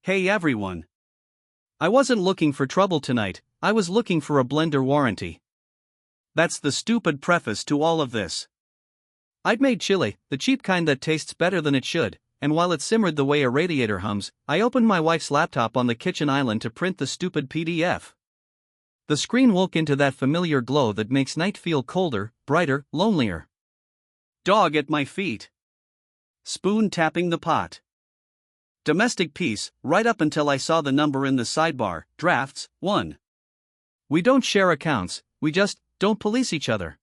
Hey everyone. I wasn't looking for trouble tonight, I was looking for a blender warranty. That's the stupid preface to all of this. I'd made chili, the cheap kind that tastes better than it should, and while it simmered the way a radiator hums, I opened my wife's laptop on the kitchen island to print the stupid PDF. The screen woke into that familiar glow that makes night feel colder, brighter, lonelier. Dog at my feet. Spoon tapping the pot. Domestic peace, right up until I saw the number in the sidebar, drafts, 1. We don't share accounts, we just don't police each other.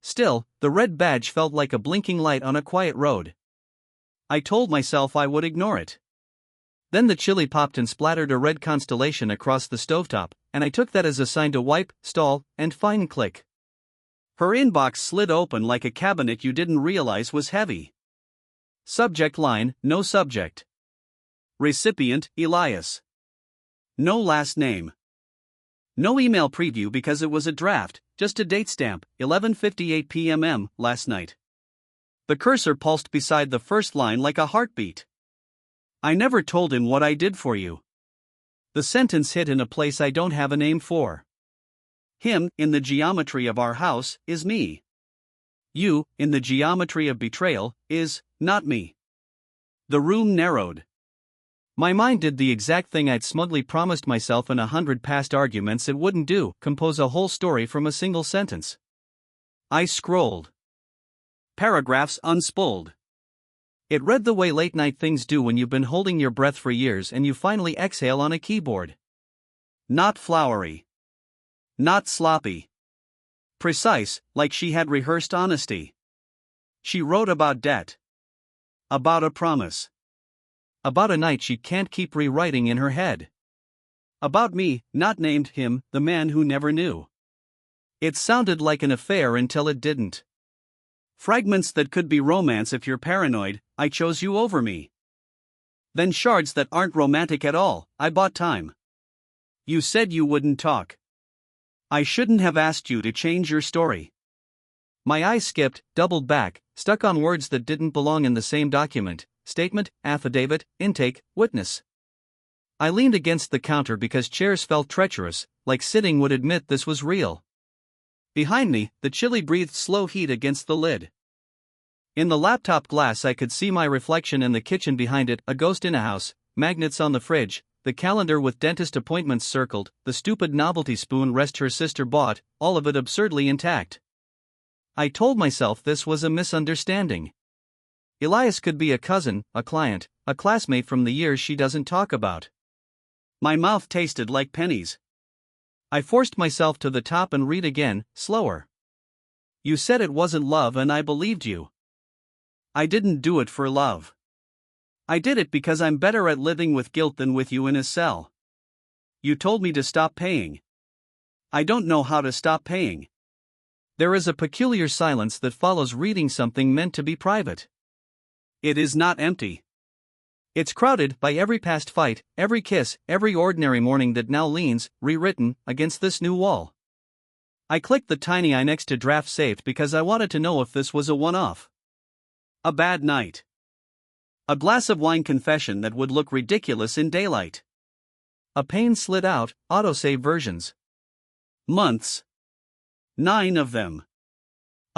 Still, the red badge felt like a blinking light on a quiet road. I told myself I would ignore it. Then the chili popped and splattered a red constellation across the stovetop, and I took that as a sign to wipe, stall, and fine click. Her inbox slid open like a cabinet you didn't realize was heavy. Subject line, no subject. Recipient, Elias. No last name. No email preview because it was a draft, just a date stamp, 11:58 p.m. last night. The cursor pulsed beside the first line like a heartbeat. I never told him what I did for you. The sentence hit in a place I don't have a name for. Him, in the geometry of our house, is me. You, in the geometry of betrayal, is not me. The room narrowed. My mind did the exact thing I'd smugly promised myself in 100 past arguments it wouldn't do, compose a whole story from a single sentence. I scrolled. Paragraphs unspooled. It read the way late night things do when you've been holding your breath for years and you finally exhale on a keyboard. Not flowery. Not sloppy. Precise, like she had rehearsed honesty. She wrote about debt. About a promise. About a night she can't keep rewriting in her head. About me, not named him, the man who never knew. It sounded like an affair until it didn't. Fragments that could be romance if you're paranoid, I chose you over me. Then shards that aren't romantic at all, I bought time. You said you wouldn't talk. I shouldn't have asked you to change your story. My eyes skipped, doubled back, stuck on words that didn't belong in the same document. Statement, affidavit, intake, witness. I leaned against the counter because chairs felt treacherous, like sitting would admit this was real. Behind me, the chili breathed slow heat against the lid. In the laptop glass I could see my reflection in the kitchen behind it, a ghost in a house, magnets on the fridge, the calendar with dentist appointments circled, the stupid novelty spoon rest her sister bought, all of it absurdly intact. I told myself this was a misunderstanding. Elias could be a cousin, a client, a classmate from the years she doesn't talk about. My mouth tasted like pennies. I forced myself to the top and read again, slower. You said it wasn't love and I believed you. I didn't do it for love. I did it because I'm better at living with guilt than with you in a cell. You told me to stop paying. I don't know how to stop paying. There is a peculiar silence that follows reading something meant to be private. It is not empty. It's crowded by every past fight, every kiss, every ordinary morning that now leans, rewritten, against this new wall. I clicked the tiny I next to draft saved because I wanted to know if this was a one-off. A bad night. A glass of wine confession that would look ridiculous in daylight. A pane slid out, autosave versions. Months. 9 of them.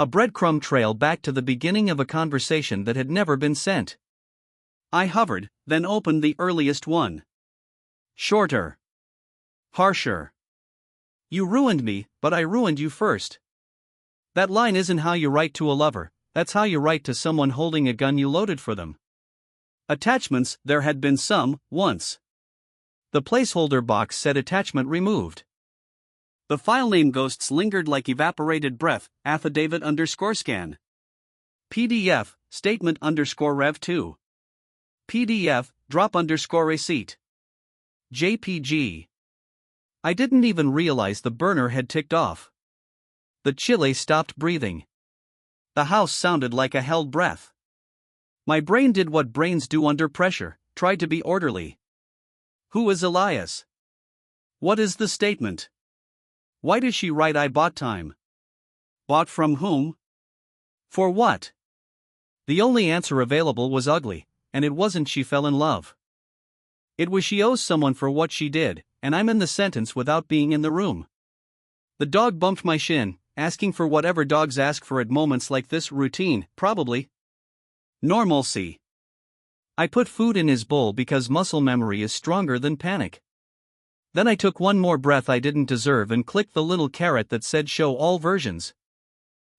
A breadcrumb trail back to the beginning of a conversation that had never been sent. I hovered, then opened the earliest one. Shorter. Harsher. You ruined me, but I ruined you first. That line isn't how you write to a lover, that's how you write to someone holding a gun you loaded for them. Attachments, there had been some, once. The placeholder box said attachment removed. The file name ghosts lingered like evaporated breath, affidavit _scan. PDF, statement _rev2. PDF, drop _receipt. JPG. I didn't even realize the burner had ticked off. The chili stopped breathing. The house sounded like a held breath. My brain did what brains do under pressure, tried to be orderly. Who is Elias? What is the statement? Why does she write I bought time? Bought from whom? For what? The only answer available was ugly, and it wasn't she fell in love. It was she owes someone for what she did, and I'm in the sentence without being in the room. The dog bumped my shin, asking for whatever dogs ask for at moments like this: routine, probably. Normalcy. I put food in his bowl because muscle memory is stronger than panic. Then I took one more breath I didn't deserve and clicked the little caret that said show all versions.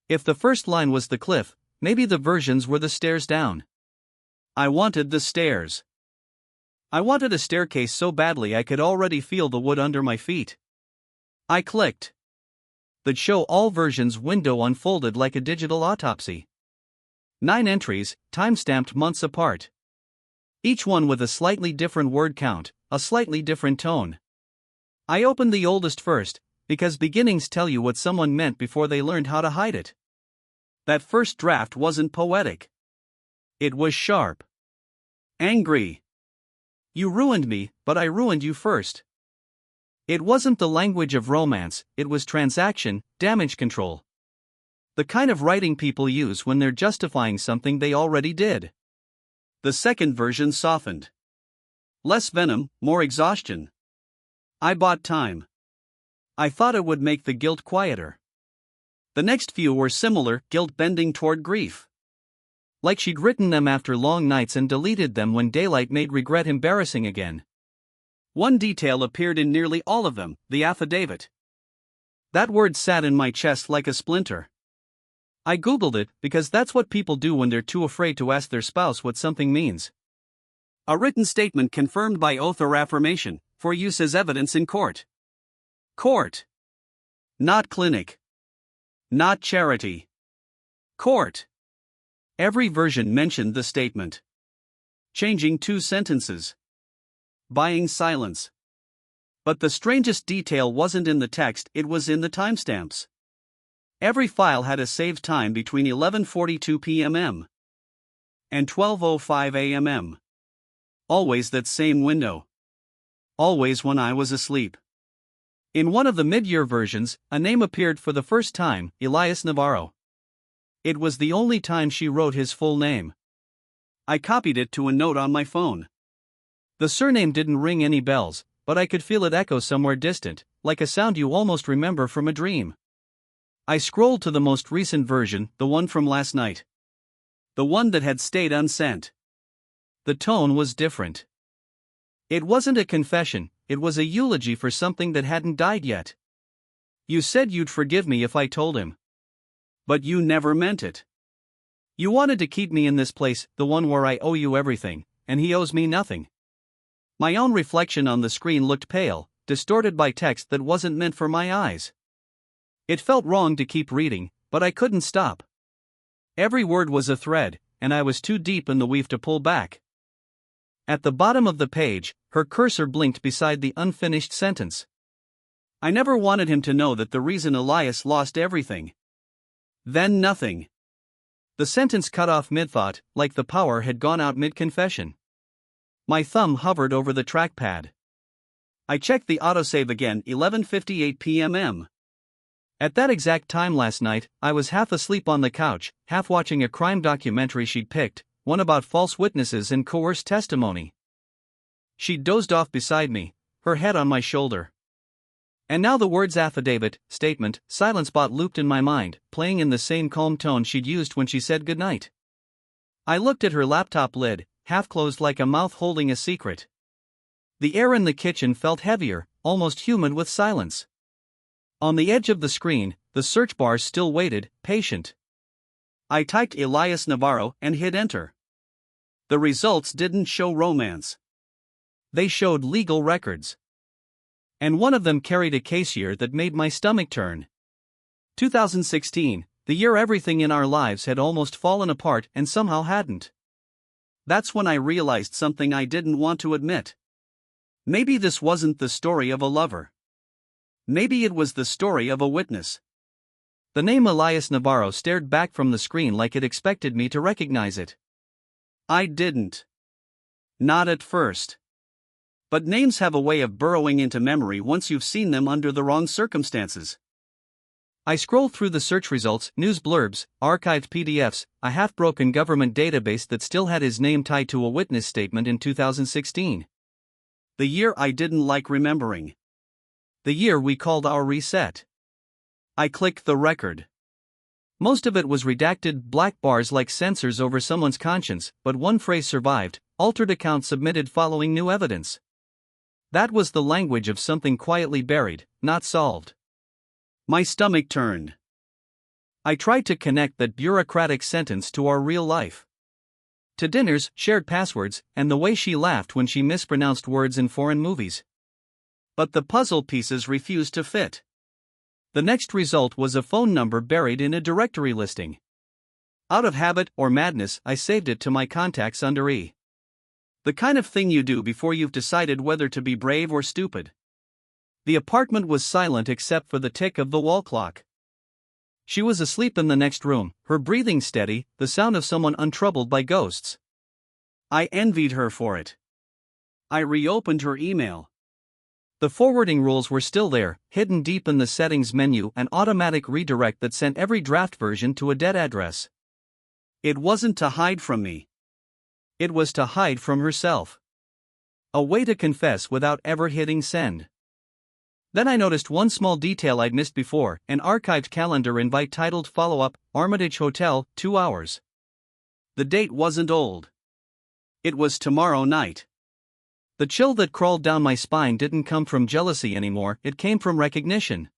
If the first line was the cliff, maybe the versions were the stairs down. I wanted the stairs. I wanted a staircase so badly I could already feel the wood under my feet. I clicked. The show all versions window unfolded like a digital autopsy. 9 entries, time-stamped months apart. Each one with a slightly different word count, a slightly different tone. I opened the oldest first, because beginnings tell you what someone meant before they learned how to hide it. That first draft wasn't poetic. It was sharp. Angry. You ruined me, but I ruined you first. It wasn't the language of romance, it was transaction, damage control. The kind of writing people use when they're justifying something they already did. The second version softened. Less venom, more exhaustion. I bought time. I thought it would make the guilt quieter. The next few were similar, guilt bending toward grief. Like she'd written them after long nights and deleted them when daylight made regret embarrassing again. One detail appeared in nearly all of them: the affidavit. That word sat in my chest like a splinter. I googled it because that's what people do when they're too afraid to ask their spouse what something means. A written statement confirmed by oath or affirmation, for use as evidence in court. Court. Not clinic. Not charity. Court. Every version mentioned the statement. Changing 2 sentences. Buying silence. But the strangest detail wasn't in the text, it was in the timestamps. Every file had a saved time between 11:42 p.m. and 12:05 a.m. Always that same window. Always when I was asleep. In one of the mid-year versions, a name appeared for the first time: Elias Navarro. It was the only time she wrote his full name. I copied it to a note on my phone. The surname didn't ring any bells, but I could feel it echo somewhere distant, like a sound you almost remember from a dream. I scrolled to the most recent version, the one from last night. The one that had stayed unsent. The tone was different. It wasn't a confession, it was a eulogy for something that hadn't died yet. You said you'd forgive me if I told him. But you never meant it. You wanted to keep me in this place, the one where I owe you everything, and he owes me nothing. My own reflection on the screen looked pale, distorted by text that wasn't meant for my eyes. It felt wrong to keep reading, but I couldn't stop. Every word was a thread, and I was too deep in the weave to pull back. At the bottom of the page, her cursor blinked beside the unfinished sentence. I never wanted him to know that the reason Elias lost everything. Then nothing. The sentence cut off mid-thought, like the power had gone out mid-confession. My thumb hovered over the trackpad. I checked the autosave again, 11:58 p.m. At that exact time last night, I was half asleep on the couch, half watching a crime documentary she'd picked, one about false witnesses and coerced testimony. She'd dozed off beside me, her head on my shoulder. And now the words affidavit, statement, silence bot looped in my mind, playing in the same calm tone she'd used when she said goodnight. I looked at her laptop lid, half closed like a mouth holding a secret. The air in the kitchen felt heavier, almost humid with silence. On the edge of the screen, the search bar still waited, patient. I typed Elias Navarro and hit enter. The results didn't show romance. They showed legal records. And one of them carried a case year that made my stomach turn. 2016, the year everything in our lives had almost fallen apart and somehow hadn't. That's when I realized something I didn't want to admit. Maybe this wasn't the story of a lover. Maybe it was the story of a witness. The name Elias Navarro stared back from the screen like it expected me to recognize it. I didn't. Not at first. But names have a way of burrowing into memory once you've seen them under the wrong circumstances. I scrolled through the search results, news blurbs, archived PDFs, a half-broken government database that still had his name tied to a witness statement in 2016. The year I didn't like remembering. The year we called our reset. I clicked the record. Most of it was redacted black bars like censors over someone's conscience, but one phrase survived: altered account submitted following new evidence. That was the language of something quietly buried, not solved. My stomach turned. I tried to connect that bureaucratic sentence to our real life. To dinners, shared passwords, and the way she laughed when she mispronounced words in foreign movies. But the puzzle pieces refused to fit. The next result was a phone number buried in a directory listing. Out of habit or madness, I saved it to my contacts under E. The kind of thing you do before you've decided whether to be brave or stupid. The apartment was silent except for the tick of the wall clock. She was asleep in the next room, her breathing steady, the sound of someone untroubled by ghosts. I envied her for it. I reopened her email. The forwarding rules were still there, hidden deep in the settings menu, an automatic redirect that sent every draft version to a dead address. It wasn't to hide from me. It was to hide from herself. A way to confess without ever hitting send. Then I noticed one small detail I'd missed before: an archived calendar invite titled Follow-up, Armitage Hotel, 2 hours. The date wasn't old. It was tomorrow night. The chill that crawled down my spine didn't come from jealousy anymore, it came from recognition.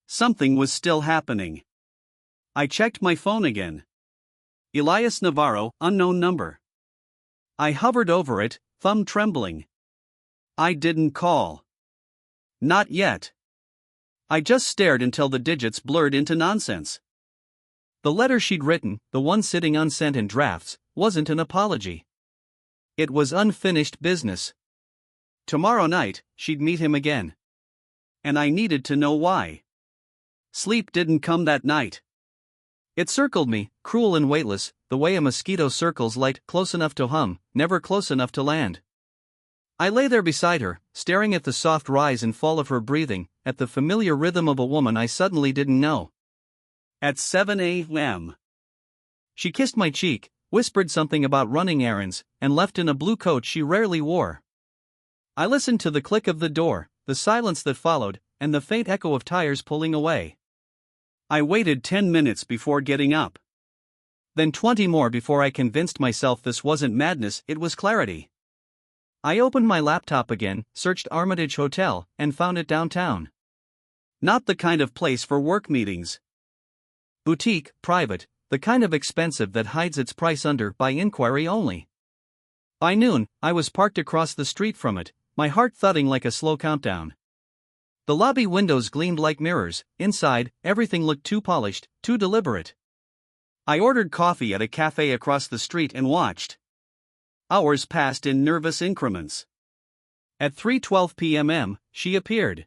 Something was still happening. I checked my phone again. Elias Navarro, unknown number. I hovered over it, thumb trembling. I didn't call. Not yet. I just stared until the digits blurred into nonsense. The letter she'd written, the one sitting unsent in drafts, wasn't an apology. It was unfinished business. Tomorrow night, she'd meet him again. And I needed to know why. Sleep didn't come that night. It circled me, cruel and weightless, the way a mosquito circles light, close enough to hum, never close enough to land. I lay there beside her, staring at the soft rise and fall of her breathing, at the familiar rhythm of a woman I suddenly didn't know. At 7 a.m. She kissed my cheek, whispered something about running errands, and left in a blue coat she rarely wore. I listened to the click of the door, the silence that followed, and the faint echo of tires pulling away. I waited 10 minutes before getting up. Then 20 more before I convinced myself this wasn't madness, it was clarity. I opened my laptop again, searched Armitage Hotel, and found it downtown. Not the kind of place for work meetings. Boutique, private, the kind of expensive that hides its price under by inquiry only. By noon, I was parked across the street from it, my heart thudding like a slow countdown. The lobby windows gleamed like mirrors, inside, everything looked too polished, too deliberate. I ordered coffee at a cafe across the street and watched. Hours passed in nervous increments. At 3:12 p.m., she appeared.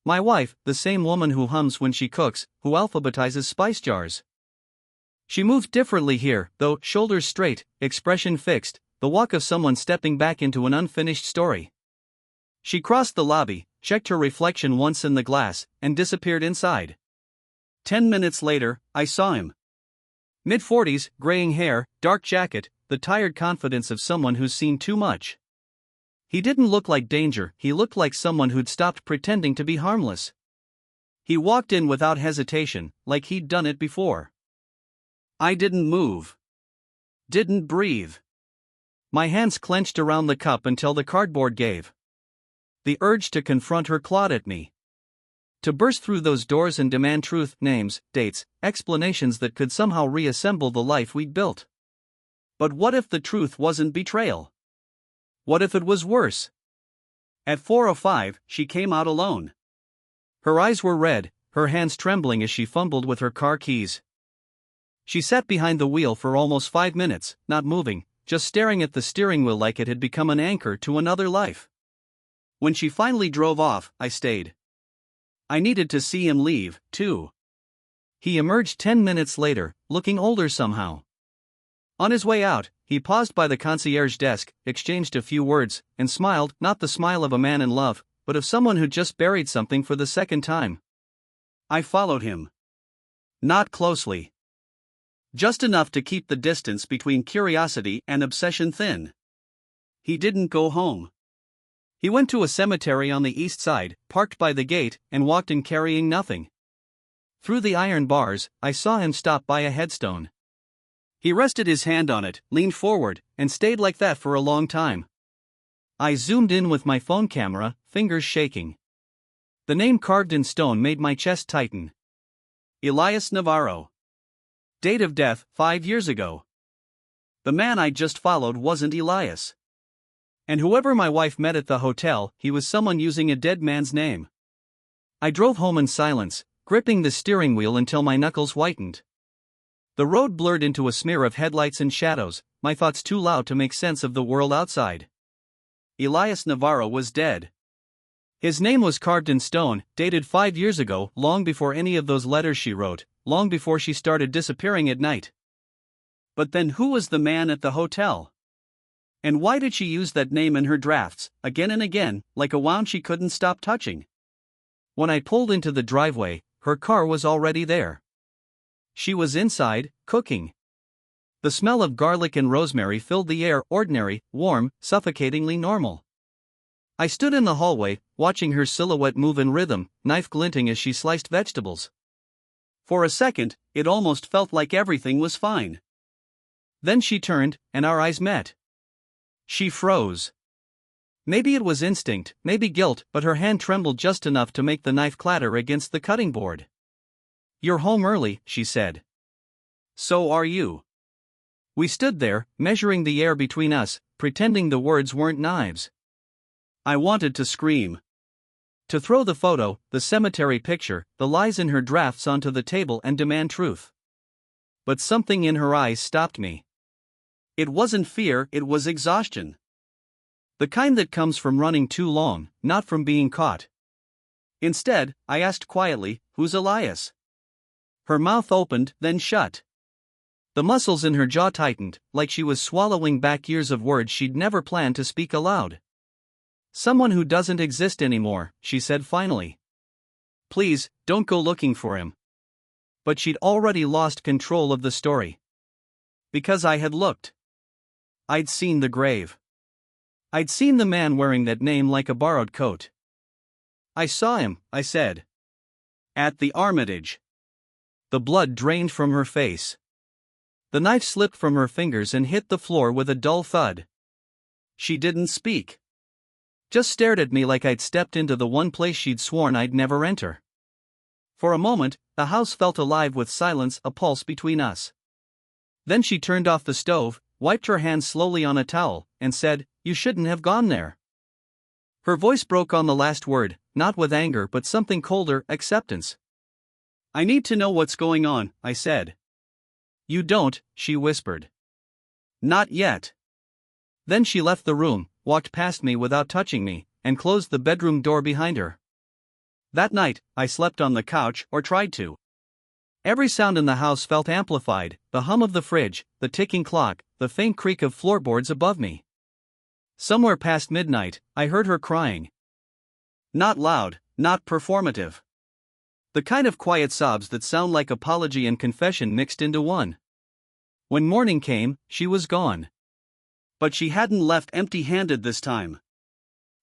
My wife, the same woman who hums when she cooks, who alphabetizes spice jars. She moved differently here, though, shoulders straight, expression fixed, the walk of someone stepping back into an unfinished story. She crossed the lobby, checked her reflection once in the glass, and disappeared inside. 10 minutes later, I saw him. Mid-40s, graying hair, dark jacket, the tired confidence of someone who's seen too much. He didn't look like danger, he looked like someone who'd stopped pretending to be harmless. He walked in without hesitation, like he'd done it before. I didn't move. Didn't breathe. My hands clenched around the cup until the cardboard gave. The urge to confront her clawed at me. To burst through those doors and demand truth, names, dates, explanations that could somehow reassemble the life we'd built. But what if the truth wasn't betrayal? What if it was worse? At 4:05, she came out alone. Her eyes were red, her hands trembling as she fumbled with her car keys. She sat behind the wheel for almost 5 minutes, not moving, just staring at the steering wheel like it had become an anchor to another life. When she finally drove off, I stayed. I needed to see him leave, too. He emerged 10 minutes later, looking older somehow. On his way out, he paused by the concierge desk, exchanged a few words, and smiled, not the smile of a man in love, but of someone who'd just buried something for the second time. I followed him. Not closely. Just enough to keep the distance between curiosity and obsession thin. He didn't go home. He went to a cemetery on the east side, parked by the gate, and walked in carrying nothing. Through the iron bars, I saw him stop by a headstone. He rested his hand on it, leaned forward, and stayed like that for a long time. I zoomed in with my phone camera, fingers shaking. The name carved in stone made my chest tighten. Elias Navarro. Date of death, 5 years ago. The man I just followed wasn't Elias. And whoever my wife met at the hotel, he was someone using a dead man's name. I drove home in silence, gripping the steering wheel until my knuckles whitened. The road blurred into a smear of headlights and shadows, my thoughts too loud to make sense of the world outside. Elias Navarro was dead. His name was carved in stone, dated 5 years ago, long before any of those letters she wrote, long before she started disappearing at night. But then who was the man at the hotel? And why did she use that name in her drafts, again and again, like a wound she couldn't stop touching? When I pulled into the driveway, her car was already there. She was inside, cooking. The smell of garlic and rosemary filled the air, ordinary, warm, suffocatingly normal. I stood in the hallway, watching her silhouette move in rhythm, knife glinting as she sliced vegetables. For a second, it almost felt like everything was fine. Then she turned, and our eyes met. She froze. Maybe it was instinct, maybe guilt, but her hand trembled just enough to make the knife clatter against the cutting board. "You're home early," she said. "So are you." We stood there, measuring the air between us, pretending the words weren't knives. I wanted to scream. To throw the photo, the cemetery picture, the lies in her drafts onto the table and demand truth. But something in her eyes stopped me. It wasn't fear, it was exhaustion. The kind that comes from running too long, not from being caught. Instead, I asked quietly, "Who's Elias?" Her mouth opened, then shut. The muscles in her jaw tightened, like she was swallowing back years of words she'd never planned to speak aloud. "Someone who doesn't exist anymore," she said finally. "Please, don't go looking for him." But she'd already lost control of the story. Because I had looked. I'd seen the grave. I'd seen the man wearing that name like a borrowed coat. "I saw him," I said. "At the Armitage." The blood drained from her face. The knife slipped from her fingers and hit the floor with a dull thud. She didn't speak. Just stared at me like I'd stepped into the one place she'd sworn I'd never enter. For a moment, the house felt alive with silence, a pulse between us. Then she turned off the stove, wiped her hands slowly on a towel, and said, "You shouldn't have gone there." Her voice broke on the last word, not with anger but something colder, acceptance. "I need to know what's going on," I said. "You don't," she whispered. "Not yet." Then she left the room, walked past me without touching me, and closed the bedroom door behind her. That night, I slept on the couch, or tried to. Every sound in the house felt amplified, the hum of the fridge, the ticking clock, the faint creak of floorboards above me. Somewhere past midnight, I heard her crying. Not loud, not performative. The kind of quiet sobs that sound like apology and confession mixed into one. When morning came, she was gone. But she hadn't left empty-handed this time.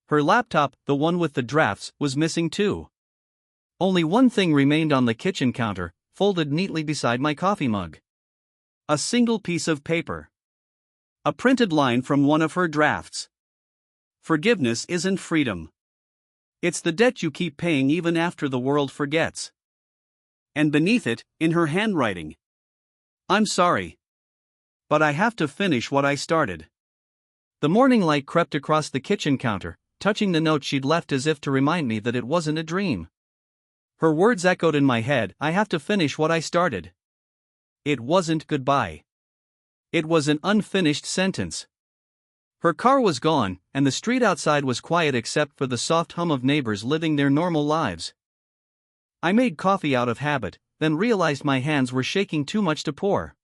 Her laptop, the one with the drafts, was missing too. Only one thing remained on the kitchen counter, folded neatly beside my coffee mug. A single piece of paper. A printed line from one of her drafts. "Forgiveness isn't freedom. It's the debt you keep paying even after the world forgets." And beneath it, in her handwriting, "I'm sorry. But I have to finish what I started." The morning light crept across the kitchen counter, touching the note she'd left as if to remind me that it wasn't a dream. Her words echoed in my head, "I have to finish what I started." It wasn't goodbye. It was an unfinished sentence. Her car was gone, and the street outside was quiet except for the soft hum of neighbors living their normal lives. I made coffee out of habit, then realized my hands were shaking too much to pour.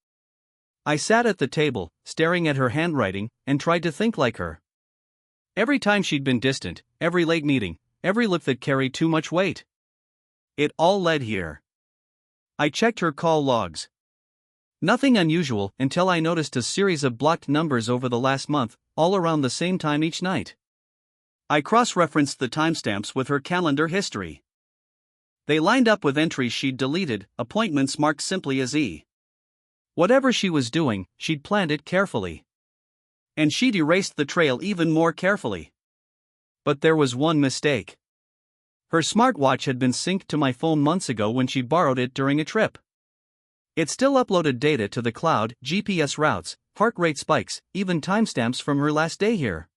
I sat at the table, staring at her handwriting, and tried to think like her. Every time she'd been distant, every late meeting, every look that carried too much weight. It all led here. I checked her call logs. Nothing unusual until I noticed a series of blocked numbers over the last month, all around the same time each night. I cross-referenced the timestamps with her calendar history. They lined up with entries she'd deleted, appointments marked simply as E. Whatever she was doing, she'd planned it carefully. And she'd erased the trail even more carefully. But there was one mistake. Her smartwatch had been synced to my phone months ago when she borrowed it during a trip. It still uploaded data to the cloud, GPS routes, heart rate spikes, even timestamps from her last day here.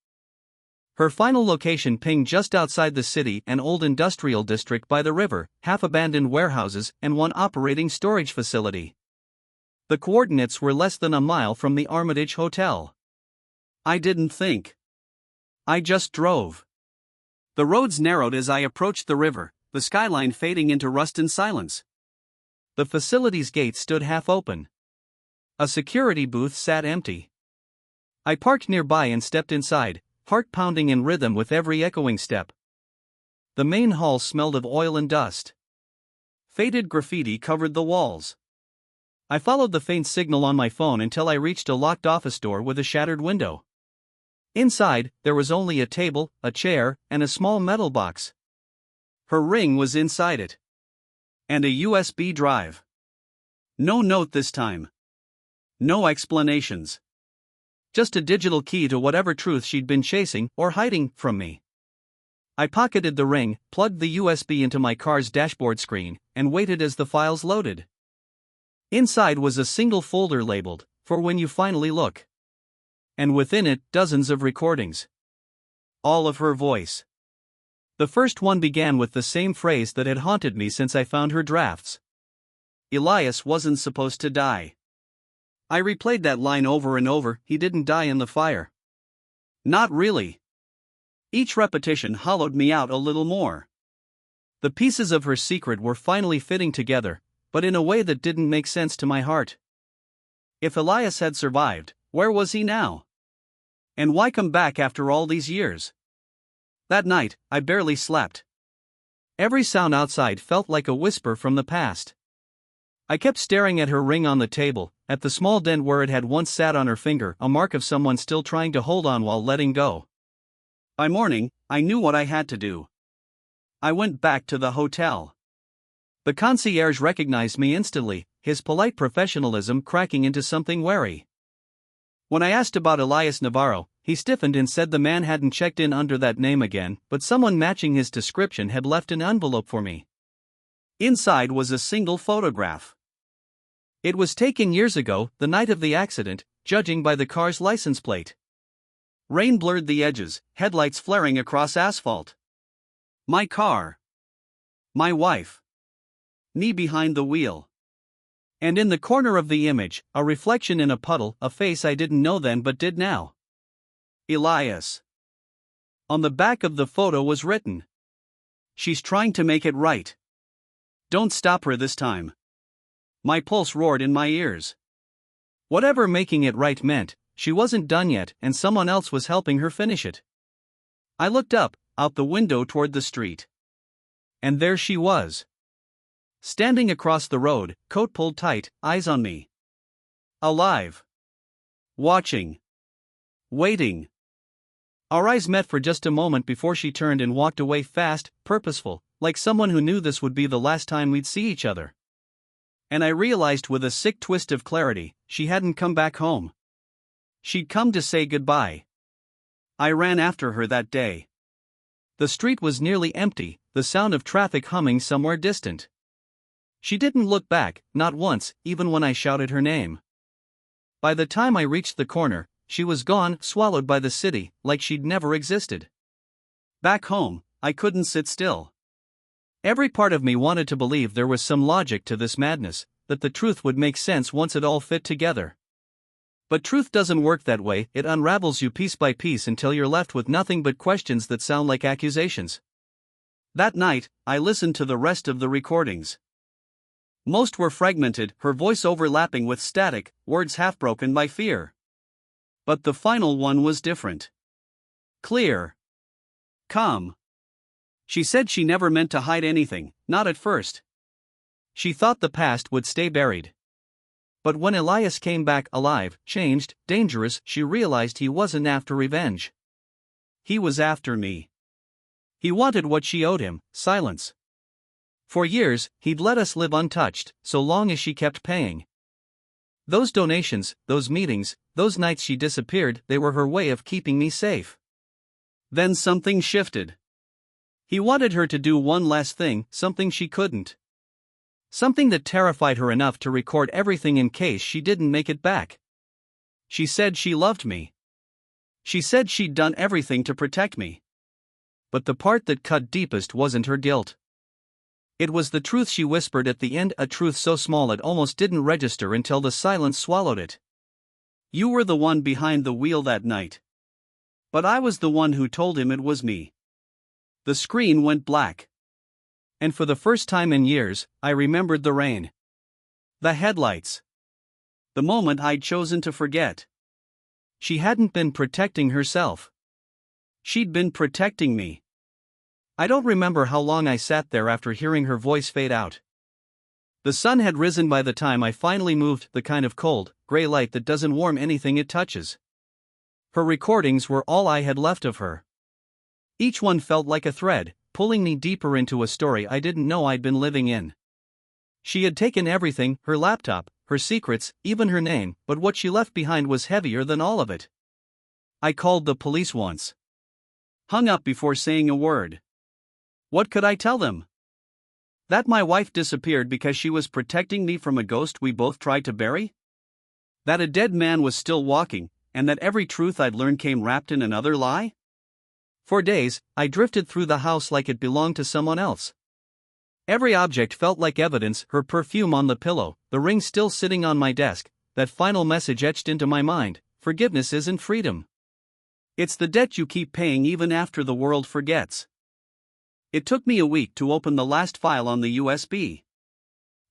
Her final location pinged just outside the city, an old industrial district by the river, half-abandoned warehouses, and one operating storage facility. The coordinates were less than a mile from the Armitage Hotel. I didn't think. I just drove. The roads narrowed as I approached the river, the skyline fading into rust and silence. The facility's gate stood half open. A security booth sat empty. I parked nearby and stepped inside, heart pounding in rhythm with every echoing step. The main hall smelled of oil and dust. Faded graffiti covered the walls. I followed the faint signal on my phone until I reached a locked office door with a shattered window. Inside, there was only a table, a chair, and a small metal box. Her ring was inside it. And a USB drive. No note this time. No explanations. Just a digital key to whatever truth she'd been chasing or hiding from me. I pocketed the ring, plugged the USB into my car's dashboard screen, and waited as the files loaded. Inside was a single folder labeled, "For When You Finally Look." And within it, dozens of recordings. All of her voice. The first one began with the same phrase that had haunted me since I found her drafts. Elias wasn't supposed to die. I replayed that line over and over. He didn't die in the fire. Not really. Each repetition hollowed me out a little more. The pieces of her secret were finally fitting together, but in a way that didn't make sense to my heart. If Elias had survived, where was he now? And why come back after all these years? That night, I barely slept. Every sound outside felt like a whisper from the past. I kept staring at her ring on the table, at the small dent where it had once sat on her finger, a mark of someone still trying to hold on while letting go. By morning, I knew what I had to do. I went back to the hotel. The concierge recognized me instantly, his polite professionalism cracking into something wary. When I asked about Elias Navarro, he stiffened and said the man hadn't checked in under that name again, but someone matching his description had left an envelope for me. Inside was a single photograph. It was taken years ago, the night of the accident, judging by the car's license plate. Rain blurred the edges, headlights flaring across asphalt. My car. My wife. Me behind the wheel. And in the corner of the image, a reflection in a puddle, a face I didn't know then but did now. Elias. On the back of the photo was written, "She's trying to make it right. Don't stop her this time." My pulse roared in my ears. Whatever making it right meant, she wasn't done yet, and someone else was helping her finish it. I looked up, out the window toward the street. And there she was. Standing across the road, coat pulled tight, eyes on me. Alive. Watching. Waiting. Our eyes met for just a moment before she turned and walked away fast, purposeful, like someone who knew this would be the last time we'd see each other. And I realized with a sick twist of clarity, she hadn't come back home. She'd come to say goodbye. I ran after her that day. The street was nearly empty, the sound of traffic humming somewhere distant. She didn't look back, not once, even when I shouted her name. By the time I reached the corner, she was gone, swallowed by the city, like she'd never existed. Back home, I couldn't sit still. Every part of me wanted to believe there was some logic to this madness, that the truth would make sense once it all fit together. But truth doesn't work that way. It unravels you piece by piece until you're left with nothing but questions that sound like accusations. That night, I listened to the rest of the recordings. Most were fragmented, her voice overlapping with static, words half broken by fear. But the final one was different. Clear. Calm. She said she never meant to hide anything, not at first. She thought the past would stay buried. But when Elias came back alive, changed, dangerous, she realized he wasn't after revenge. He was after me. He wanted what she owed him, silence. For years, he'd let us live untouched, so long as she kept paying. Those donations, those meetings, those nights she disappeared, they were her way of keeping me safe. Then something shifted. He wanted her to do one last thing, something she couldn't. Something that terrified her enough to record everything in case she didn't make it back. She said she loved me. She said she'd done everything to protect me. But the part that cut deepest wasn't her guilt. It was the truth she whispered at the end, a truth so small it almost didn't register until the silence swallowed it. You were the one behind the wheel that night. But I was the one who told him it was me. The screen went black. And for the first time in years, I remembered the rain. The headlights. The moment I'd chosen to forget. She hadn't been protecting herself. She'd been protecting me. I don't remember how long I sat there after hearing her voice fade out. The sun had risen by the time I finally moved, the kind of cold, gray light that doesn't warm anything it touches. Her recordings were all I had left of her. Each one felt like a thread, pulling me deeper into a story I didn't know I'd been living in. She had taken everything, her laptop, her secrets, even her name, but what she left behind was heavier than all of it. I called the police once. Hung up before saying a word. What could I tell them? That my wife disappeared because she was protecting me from a ghost we both tried to bury? That a dead man was still walking, and that every truth I'd learned came wrapped in another lie? For days, I drifted through the house like it belonged to someone else. Every object felt like evidence, her perfume on the pillow, the ring still sitting on my desk, that final message etched into my mind: forgiveness isn't freedom. It's the debt you keep paying even after the world forgets. It took me a week to open the last file on the USB.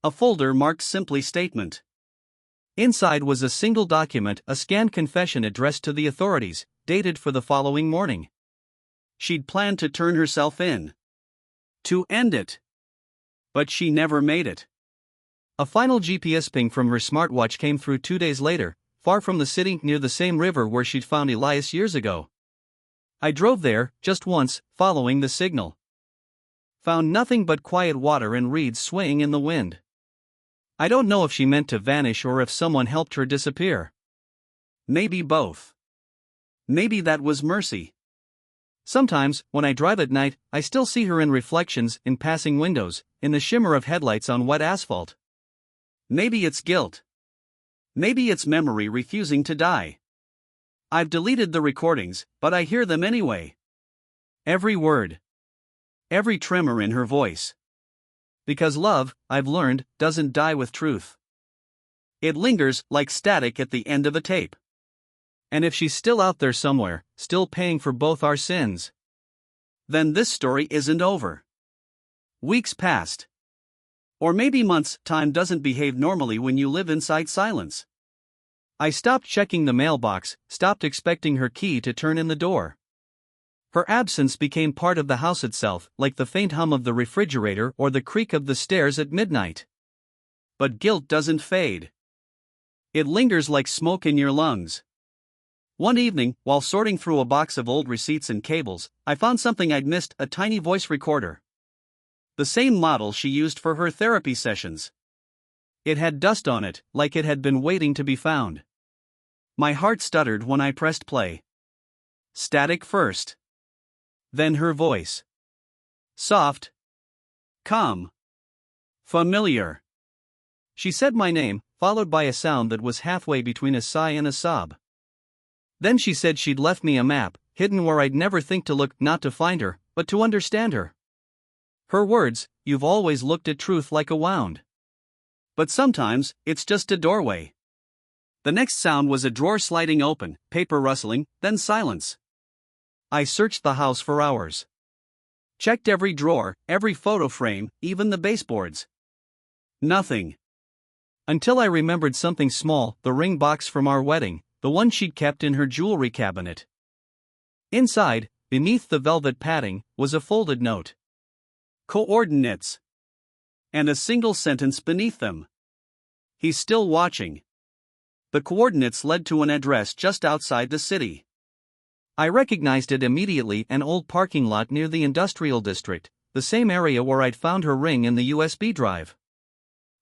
A folder marked simply statement. Inside was a single document, a scanned confession addressed to the authorities, dated for the following morning. She'd planned to turn herself in. To end it. But she never made it. A final GPS ping from her smartwatch came through 2 days later, far from the city, near the same river where she'd found Elias years ago. I drove there, just once, following the signal. Found nothing but quiet water and reeds swaying in the wind. I don't know if she meant to vanish or if someone helped her disappear. Maybe both. Maybe that was mercy. Sometimes, when I drive at night, I still see her in reflections, in passing windows, in the shimmer of headlights on wet asphalt. Maybe it's guilt. Maybe it's memory refusing to die. I've deleted the recordings, but I hear them anyway. Every word. Every tremor in her voice. Because love, I've learned, doesn't die with truth. It lingers like static at the end of a tape. And if she's still out there somewhere, still paying for both our sins, then this story isn't over. Weeks passed. Or maybe months. Time doesn't behave normally when you live inside silence. I stopped checking the mailbox, stopped expecting her key to turn in the door. Her absence became part of the house itself, like the faint hum of the refrigerator or the creak of the stairs at midnight. But guilt doesn't fade. It lingers like smoke in your lungs. One evening, while sorting through a box of old receipts and cables, I found something I'd missed, a tiny voice recorder. The same model she used for her therapy sessions. It had dust on it, like it had been waiting to be found. My heart stuttered when I pressed play. Static first. Then her voice. Soft. Calm. Familiar. She said my name, followed by a sound that was halfway between a sigh and a sob. Then she said she'd left me a map, hidden where I'd never think to look, not to find her, but to understand her. Her words: you've always looked at truth like a wound. But sometimes, it's just a doorway. The next sound was a drawer sliding open, paper rustling, then silence. I searched the house for hours. Checked every drawer, every photo frame, even the baseboards. Nothing. Until I remembered something small, the ring box from our wedding, the one she'd kept in her jewelry cabinet. Inside, beneath the velvet padding, was a folded note. Coordinates. And a single sentence beneath them. He's still watching. The coordinates led to an address just outside the city. I recognized it immediately, an old parking lot near the industrial district, the same area where I'd found her ring in the USB drive.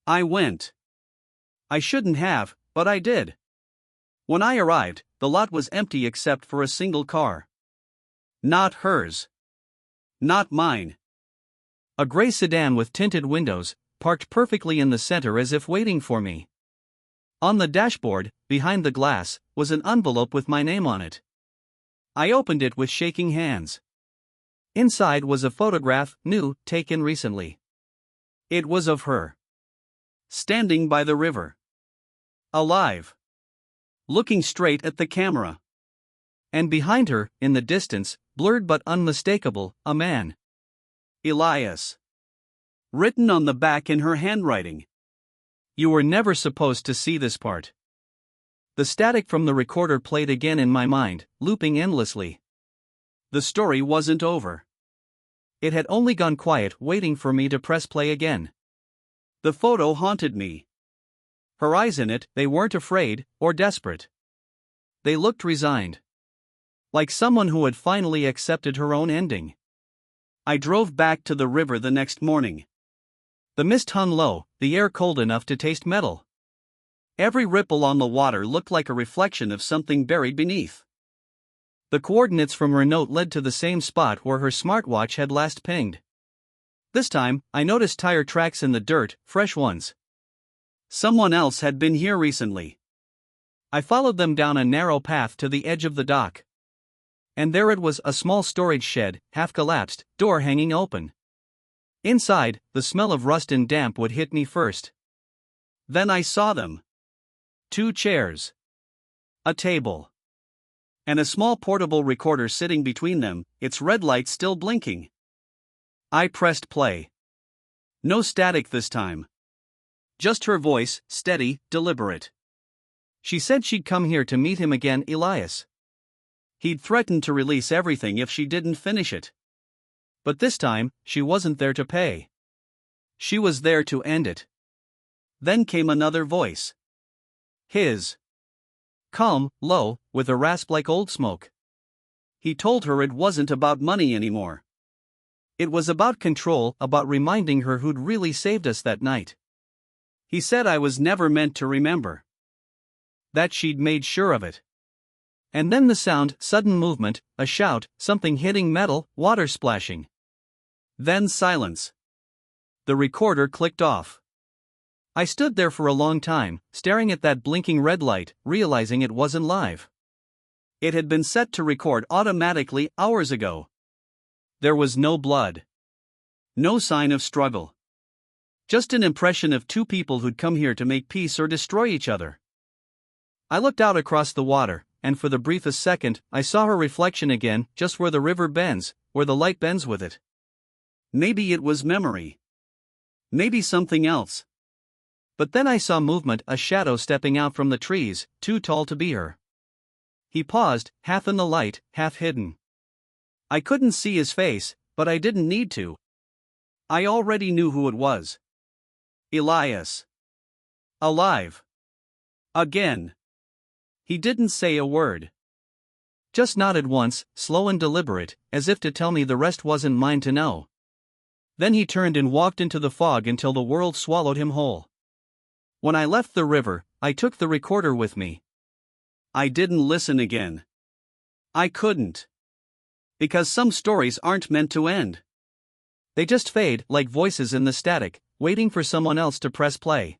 I went. I shouldn't have, but I did. When I arrived, the lot was empty except for a single car. Not hers. Not mine. A gray sedan with tinted windows, parked perfectly in the center as if waiting for me. On the dashboard, behind the glass, was an envelope with my name on it. I opened it with shaking hands. Inside was a photograph, new, taken recently. It was of her. Standing by the river. Alive. Looking straight at the camera. And behind her, in the distance, blurred but unmistakable, a man. Elias. Written on the back in her handwriting. You were never supposed to see this part. The static from the recorder played again in my mind, looping endlessly. The story wasn't over. It had only gone quiet, waiting for me to press play again. The photo haunted me. Her eyes in it, they weren't afraid, or desperate. They looked resigned. Like someone who had finally accepted her own ending. I drove back to the river the next morning. The mist hung low, the air cold enough to taste metal. Every ripple on the water looked like a reflection of something buried beneath. The coordinates from her note led to the same spot where her smartwatch had last pinged. This time, I noticed tire tracks in the dirt, fresh ones. Someone else had been here recently. I followed them down a narrow path to the edge of the dock. And there it was, a small storage shed, half collapsed, door hanging open. Inside, the smell of rust and damp would hit me first. Then I saw them. 2 chairs. A table. And a small portable recorder sitting between them, its red light still blinking. I pressed play. No static this time. Just her voice, steady, deliberate. She said she'd come here to meet him again, Elias. He'd threatened to release everything if she didn't finish it. But this time, she wasn't there to pay. She was there to end it. Then came another voice. His. Calm, low, with a rasp like old smoke. He told her it wasn't about money anymore. It was about control, about reminding her who'd really saved us that night. He said I was never meant to remember. That she'd made sure of it. And then the sound, sudden movement, a shout, something hitting metal, water splashing. Then silence. The recorder clicked off. I stood there for a long time, staring at that blinking red light, realizing it wasn't live. It had been set to record automatically hours ago. There was no blood. No sign of struggle. Just an impression of 2 people who'd come here to make peace or destroy each other. I looked out across the water, and for the briefest second, I saw her reflection again, just where the river bends, where the light bends with it. Maybe it was memory. Maybe something else. But then I saw movement, a shadow stepping out from the trees, too tall to be her. He paused, half in the light, half hidden. I couldn't see his face, but I didn't need to. I already knew who it was. Elias. Alive. Again. He didn't say a word. Just nodded once, slow and deliberate, as if to tell me the rest wasn't mine to know. Then he turned and walked into the fog until the world swallowed him whole. When I left the river, I took the recorder with me. I didn't listen again. I couldn't. Because some stories aren't meant to end. They just fade, like voices in the static, waiting for someone else to press play.